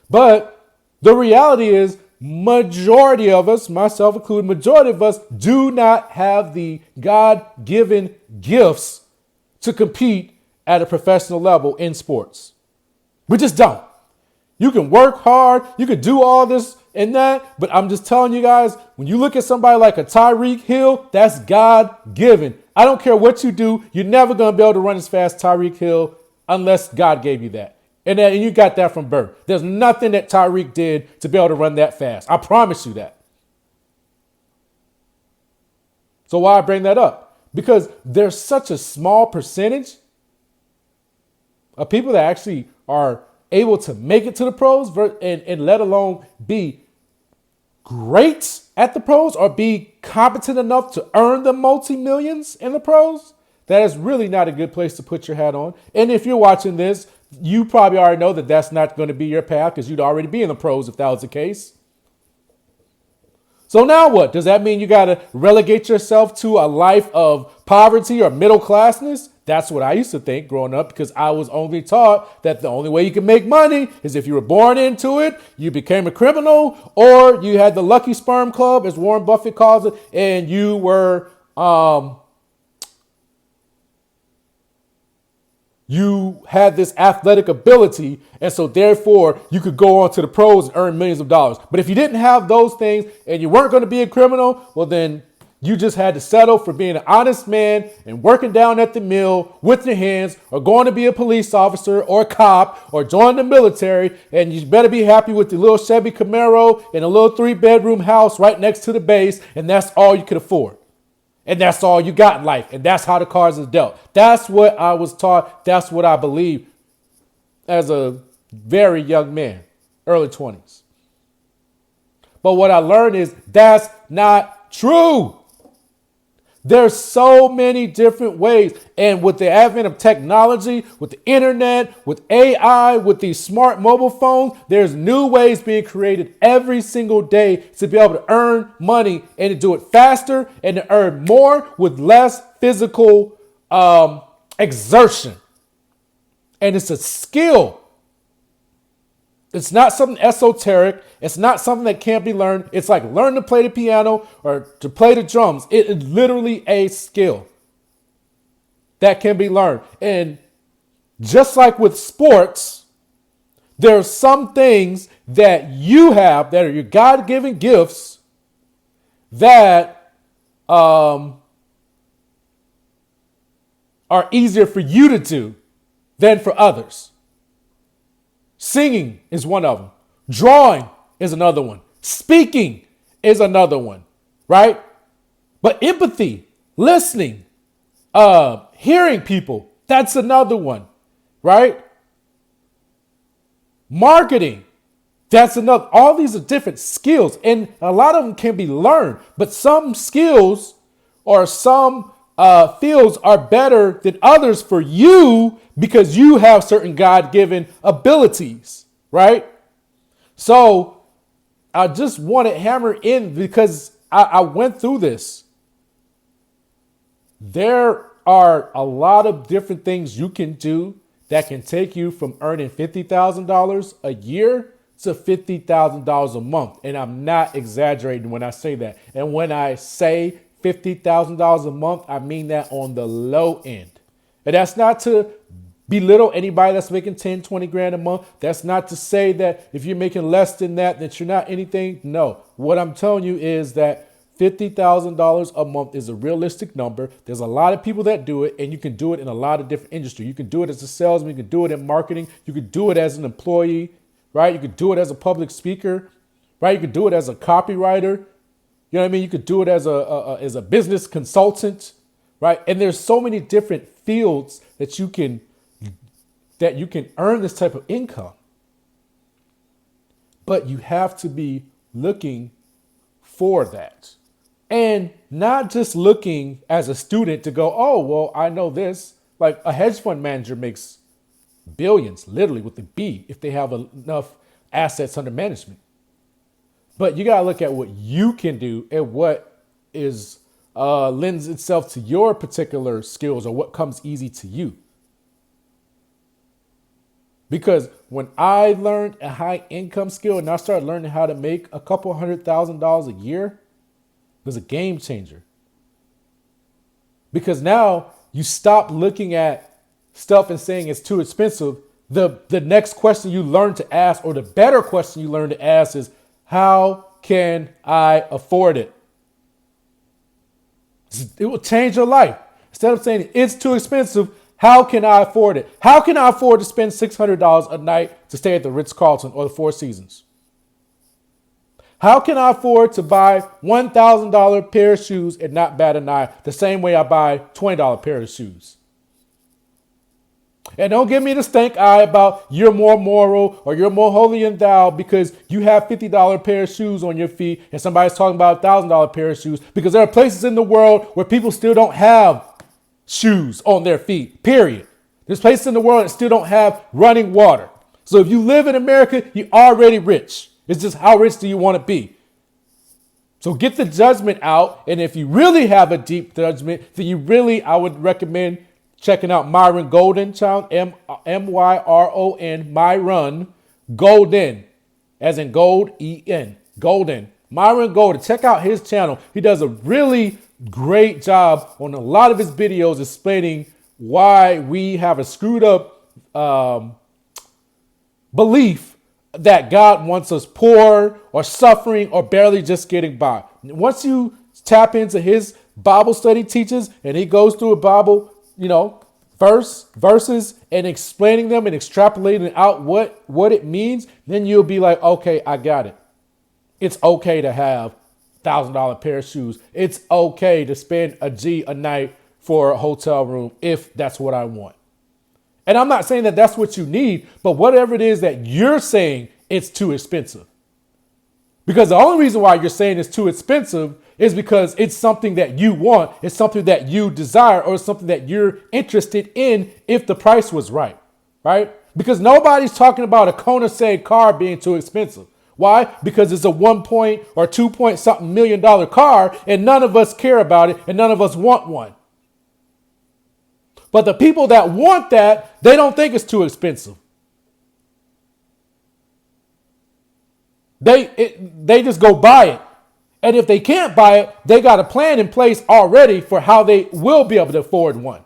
But the reality is, majority of us, myself included, majority of us do not have the God-given gifts to compete at a professional level in sports. We just don't. You can work hard, you can do all this and that, but I'm just telling you guys, when you look at somebody like a Tyreek Hill, that's God-given. I don't care what you do, you're never going to be able to run as fast as Tyreek Hill unless God gave you that. And you got that from birth. There's nothing that Tyreek did to be able to run that fast. I promise you that. So why I bring that up? Because there's such a small percentage of people that actually are able to make it to the pros and let alone be great at the pros or be competent enough to earn the multi-millions in the pros. That is really not a good place to put your hat on. And if you're watching this, you probably already know that that's not going to be your path, because you'd already be in the pros if that was the case. So now what? Does that mean you got to relegate yourself to a life of poverty or middle classness? That's what I used to think growing up, because I was only taught that the only way you can make money is if you were born into it, you became a criminal, or you had the lucky sperm club, as Warren Buffett calls it, and you were you had this athletic ability, and so therefore you could go on to the pros and earn millions of dollars. But if you didn't have those things and you weren't going to be a criminal, well, then you just had to settle for being an honest man and working down at the mill with your hands, or going to be a police officer or a cop or join the military. And you better be happy with the little Chevy Camaro and a little 3-bedroom house right next to the base. And that's all you could afford. And that's all you got in life. And that's how the cards is dealt. That's what I was taught. That's what I believed as a very young man, early 20s. But what I learned is that's not true. There's so many different ways. And with the advent of technology, with the internet, with AI, with these smart mobile phones, there's new ways being created every single day to be able to earn money and to do it faster and to earn more with less physical exertion. And it's a skill. It's not something esoteric. It's not something that can't be learned. It's like learning to play the piano or to play the drums. It is literally a skill that can be learned. And just like with sports, there are some things that you have that are your God-given gifts that are easier for you to do than for others. Singing is one of them. Drawing is another one. Speaking is another one, right? But empathy, listening, hearing people, that's another one, right? Marketing, That's enough. All these are different skills, and a lot of them can be learned. But some skills or some fields are better than others for you because you have certain God-given abilities, right? So I just want to hammer in because I went through this. There are a lot of different things you can do that can take you from earning $50,000 a year to $50,000 a month. And I'm not exaggerating when I say that. And when I say $50,000 a month, I mean that on the low end. And that's not to belittle anybody that's making 10, 20 grand a month. That's not to say that if you're making less than that you're not anything. No, what I'm telling you is that $50,000 a month is a realistic number. There's a lot of people that do it, and you can do it in a lot of different industries. You can do it as a salesman. You can do it in marketing. You can do it as an employee, right? You can do it as a public speaker, right? You can do it as a copywriter. You know what I mean? You could do it as a business consultant, right? And there's so many different fields that you can earn this type of income. But you have to be looking for that. And not just looking as a student to go, oh, well, I know this. Like a hedge fund manager makes billions, literally with the B, if they have enough assets under management. But you got to look at what you can do and what is lends itself to your particular skills or what comes easy to you. Because when I learned a high income skill and I started learning how to make a couple $100,000 a year, it was a game changer. Because now you stop looking at stuff and saying it's too expensive. The next question you learn to ask, or the better question you learn to ask, is how can I afford it? It will change your life. Instead of saying it's too expensive, how can I afford it? How can I afford to spend $600 a night to stay at the Ritz-Carlton or the Four Seasons? How can I afford to buy $1,000 pair of shoes and not bat an eye the same way I buy $20 pair of shoes? And don't give me the stank eye about you're more moral or you're more holy than thou because you have $50 pair of shoes on your feet and somebody's talking about $1,000 pair of shoes, because there are places in the world where people still don't have shoes on their feet, period. There's places in the world that still don't have running water. So if you live in America, you're already rich. It's just how rich do you want to be? So get the judgment out. And if you really have a deep judgment, then I would recommend checking out Myron Golden, child, M-Y-R-O-N, Myron Golden, as in gold, E-N, Golden. Myron Golden, check out his channel. He does a really great job on a lot of his videos explaining why we have a screwed up belief that God wants us poor or suffering or barely just getting by. Once you tap into his Bible study teachings and he goes through a Bible, verses and explaining them and extrapolating out what it means, then you'll be like, okay, I got it. It's okay to have $1,000 pair of shoes. It's okay to spend a G a night for a hotel room if that's what I want. And I'm not saying that that's what you need, but whatever it is that you're saying, it's too expensive. Because the only reason why you're saying it's too expensive is because it's something that you want. It's something that you desire, or it's something that you're interested in if the price was right? Because nobody's talking about a Koenigsegg car being too expensive. Why? Because it's a 1 point or 2 point something $1 million car and none of us care about it and none of us want one. But the people that want that, they don't think it's too expensive. They just go buy it. And if they can't buy it, they got a plan in place already for how they will be able to afford one.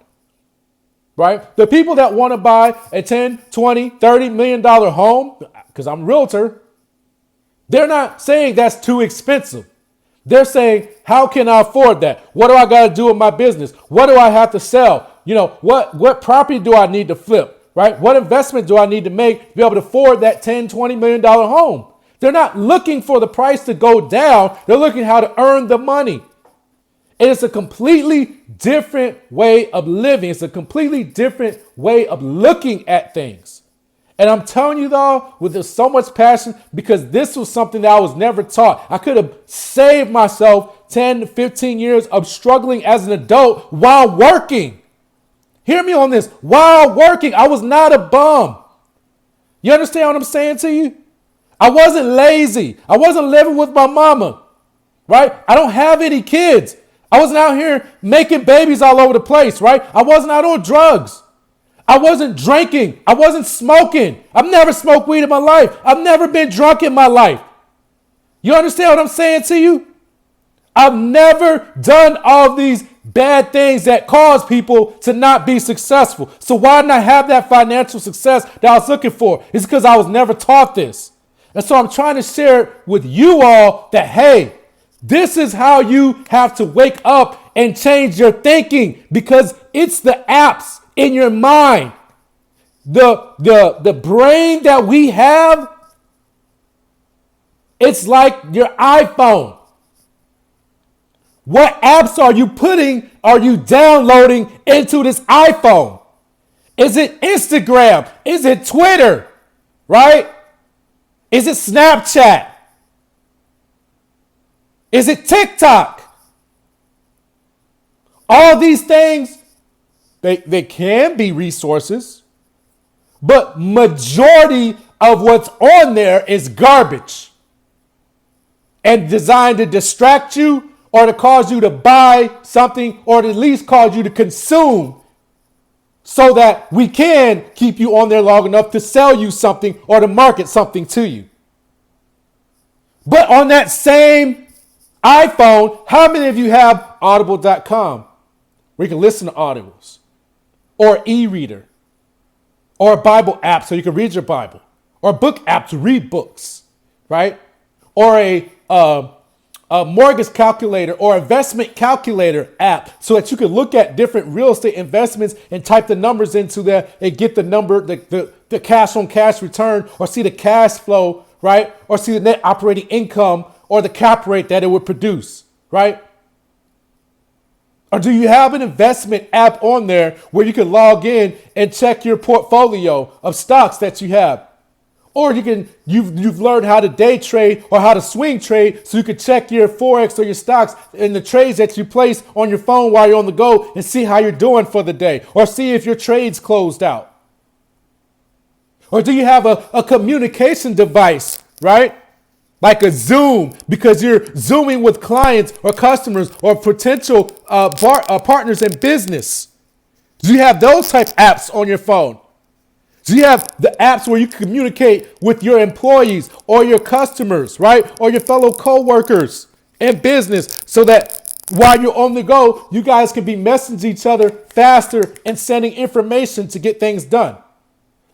Right? The people that want to buy a 10, 20, $30 million home, because I'm a realtor, they're not saying that's too expensive. They're saying, how can I afford that? What do I got to do in my business? What do I have to sell? What property do I need to flip? Right? What investment do I need to make to be able to afford that $10, $20 million home? They're not looking for the price to go down. They're looking how to earn the money. And it's a completely different way of living. It's a completely different way of looking at things. And I'm telling you though, with so much passion, because this was something that I was never taught. I could have saved myself 10 to 15 years of struggling as an adult while working. Hear me on this. While working, I was not a bum. You understand what I'm saying to you? I wasn't lazy. I wasn't living with my mama, right? I don't have any kids. I wasn't out here making babies all over the place, right? I wasn't out on drugs. I wasn't drinking. I wasn't smoking. I've never smoked weed in my life. I've never been drunk in my life. You understand what I'm saying to you? I've never done all these bad things that cause people to not be successful. So why not have that financial success that I was looking for? It's because I was never taught this. And so I'm trying to share it with you all that, hey, this is how you have to wake up and change your thinking, because it's the apps in your mind. The brain that we have, it's like your iPhone. What apps are you downloading into this iPhone? Is it Instagram? Is it Twitter? Right? Is it Snapchat? Is it TikTok? All these things, they can be resources, but majority of what's on there is garbage and designed to distract you or to cause you to buy something or to at least cause you to consume so that we can keep you on there long enough to sell you something or to market something to you. But on that same iPhone, how many of you have audible.com where you can listen to audibles, or e-reader, or a Bible app so you can read your Bible, or a book app to read books, right? Or a mortgage calculator or investment calculator app so that you can look at different real estate investments and type the numbers into there and get the number, the cash on cash return, or see the cash flow, right? Or see the net operating income or the cap rate that it would produce, right? Or do you have an investment app on there where you can log in and check your portfolio of stocks that you have? Or you've learned how to day trade or how to swing trade so you can check your Forex or your stocks and the trades that you place on your phone while you're on the go and see how you're doing for the day, or see if your trade's closed out. Or do you have a communication device, right? Like a Zoom, because you're Zooming with clients or customers or potential partners in business. Do you have those type apps on your phone? Do you have the apps where you communicate with your employees or your customers, right? Or your fellow co-workers in business so that while you're on the go, you guys can be messaging each other faster and sending information to get things done?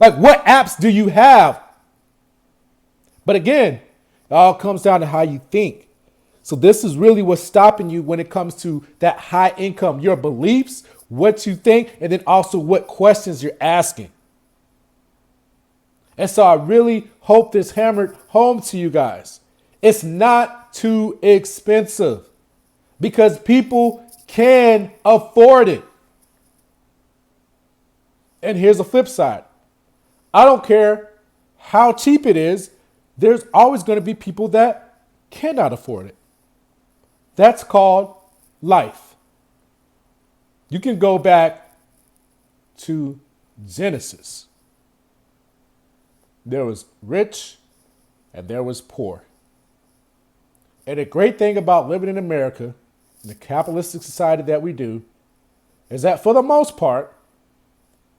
Like, what apps do you have? But again, it all comes down to how you think. So this is really what's stopping you when it comes to that high income, your beliefs, what you think, and then also what questions you're asking. And so I really hope this hammered home to you guys. It's not too expensive because people can afford it. And here's the flip side. I don't care how cheap it is. There's always going to be people that cannot afford it. That's called life. You can go back to Genesis. There was rich and there was poor. And the great thing about living in America, in the capitalistic society that we do, is that for the most part,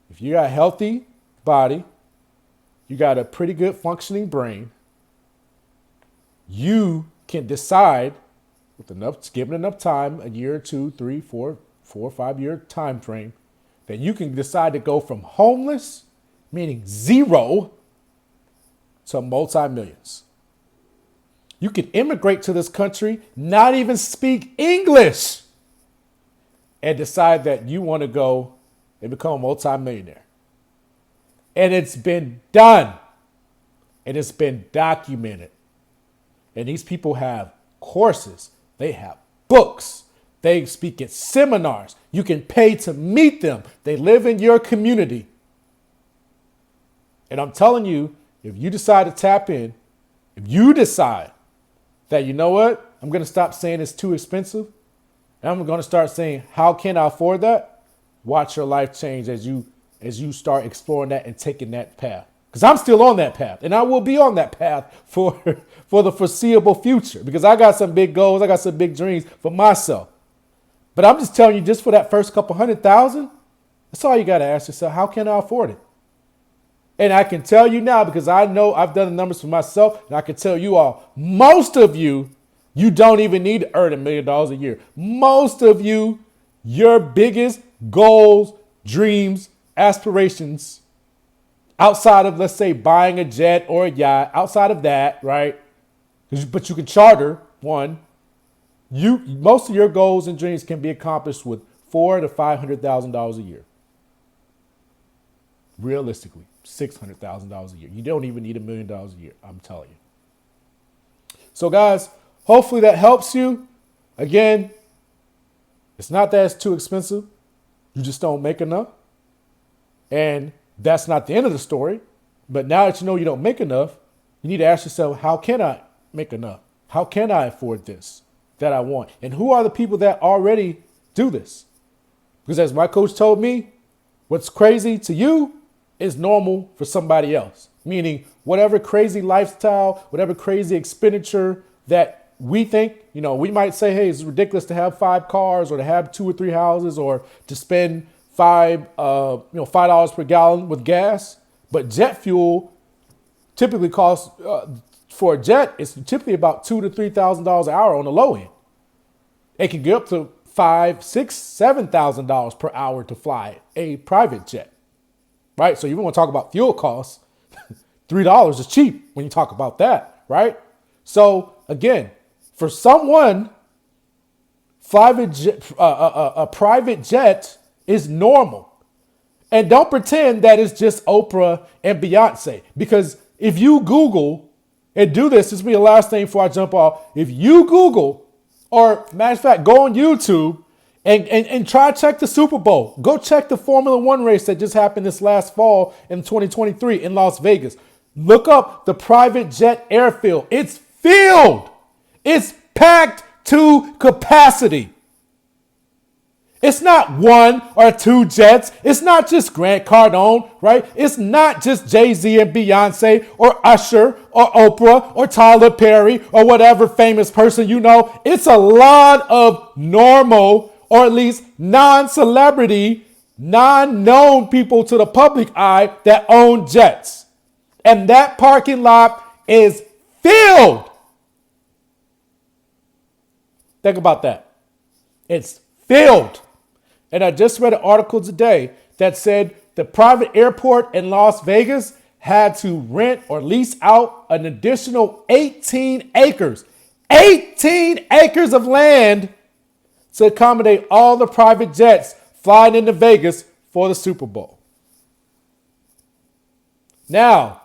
if you got a healthy body, you got a pretty good functioning brain, you can decide with given enough time, a year, 2, 3, 4, 5 year time frame, that you can decide to go from homeless, meaning zero, to multi-millions. You can immigrate to this country, not even speak English, and decide that you want to go and become a multi-millionaire. And it's been done. And it's been documented. And these people have courses. They have books. They speak at seminars. You can pay to meet them. They live in your community. And I'm telling you, if you decide to tap in, if you decide that, you know what, I'm going to stop saying it's too expensive, and I'm going to start saying, how can I afford that? Watch your life change as you start exploring that and taking that path. Because I'm still on that path, and I will be on that path for the foreseeable future, because I got some big goals. I got some big dreams for myself. But I'm just telling you, just for that first couple 100,000, that's all you got to ask yourself. How can I afford it? And I can tell you now, because I know I've done the numbers for myself, and I can tell you all, most of you, you don't even need to earn $1 million a year. Most of you, your biggest goals, dreams, aspirations, outside of, let's say, buying a jet or a yacht, outside of that, right? But you can charter one. Most of your goals and dreams can be accomplished with $400,000 to $500,000 a year. Realistically, $600,000 a year. You don't even need $1 million a year, I'm telling you. So guys, hopefully that helps you. Again, it's not that it's too expensive. You just don't make enough. And that's not the end of the story. But now that you know you don't make enough, you need to ask yourself, how can I make enough? How can I afford this that I want? And who are the people that already do this? Because as my coach told me, what's crazy to you is normal for somebody else. Meaning whatever crazy lifestyle, whatever crazy expenditure that we think, we might say, hey, it's ridiculous to have 5 cars or to have 2 or 3 houses or to spend $5 per gallon with gas. But jet fuel typically costs, for a jet, it's typically about $2,000 to $3,000 an hour on the low end. It can get up to $5,000, $6,000, $7,000 per hour to fly a private jet, right? So you want to talk about fuel costs, $3 is cheap when you talk about that, right? So again, for someone, a private jet is normal. And don't pretend that it's just Oprah and Beyonce, because if you Google and do this will be the last thing before I jump off. If you Google, or matter of fact, go on YouTube and try to check the Super Bowl. Go check the Formula One race that just happened this last fall in 2023 in Las Vegas. Look up the private jet airfield. It's filled. It's packed to capacity. It's not 1 or 2 jets. It's not just Grant Cardone, right? It's not just Jay-Z and Beyonce or Usher or Oprah or Tyler Perry or whatever famous person you know. It's a lot of normal, or at least non-celebrity, non-known people to the public eye that own jets. And that parking lot is filled. Think about that. It's filled. And I just read an article today that said the private airport in Las Vegas had to rent or lease out an additional 18 acres. 18 acres of land to accommodate all the private jets flying into Vegas for the Super Bowl. Now,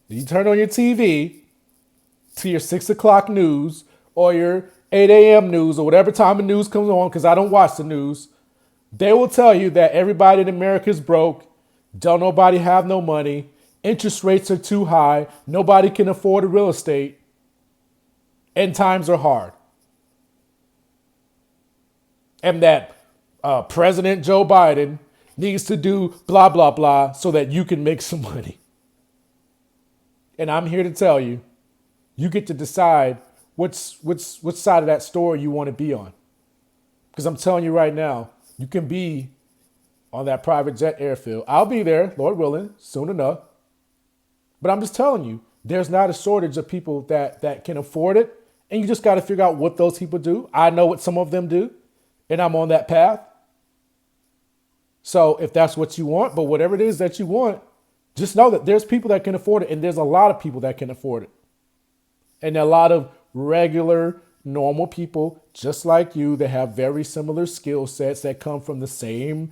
you turn on your TV to your 6 o'clock news or your 8 a.m. news or whatever time the news comes on, because I don't watch the news. They will tell you that everybody in America is broke. Don't nobody have no money. Interest rates are too high. Nobody can afford real estate. And times are hard. And that President Joe Biden needs to do blah, blah, blah so that you can make some money. And I'm here to tell you, you get to decide which side of that story you want to be on. Because I'm telling you right now, you can be on that private jet airfield. I'll be there, Lord willing, soon enough. But I'm just telling you, there's not a shortage of people that can afford it. And you just got to figure out what those people do. I know what some of them do, and I'm on that path. So if that's what you want, but whatever it is that you want, just know that there's people that can afford it, and there's a lot of people that can afford it. And a lot of regular, normal people just like you that have very similar skill sets that come from the same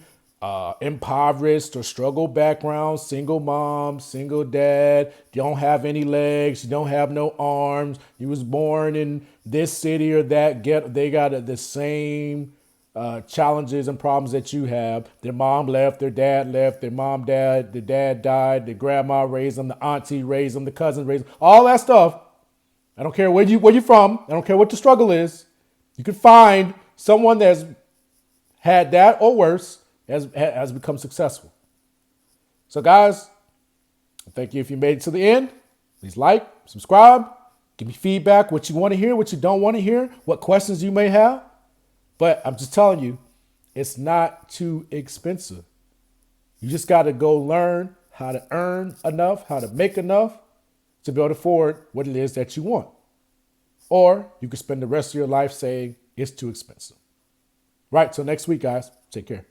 impoverished or struggle background, single mom, single dad, you don't have any legs, you don't have no arms, you was born in this city or that, they got the same challenges and problems that you have. Their mom left, their dad left, their mom, dad, their dad died, their grandma raised them, the auntie raised them, the cousin raised them, all that stuff. I don't care where you're from. I don't care what the struggle is. You can find someone that's had that or worse has become successful. So guys, thank you if you made it to the end. Please like, subscribe, give me feedback, what you want to hear, what you don't want to hear, what questions you may have. But I'm just telling you, it's not too expensive. You just got to go learn how to earn enough, how to make enough to be able to afford what it is that you want. Or you could spend the rest of your life saying it's too expensive. Right, till next week, guys. Take care.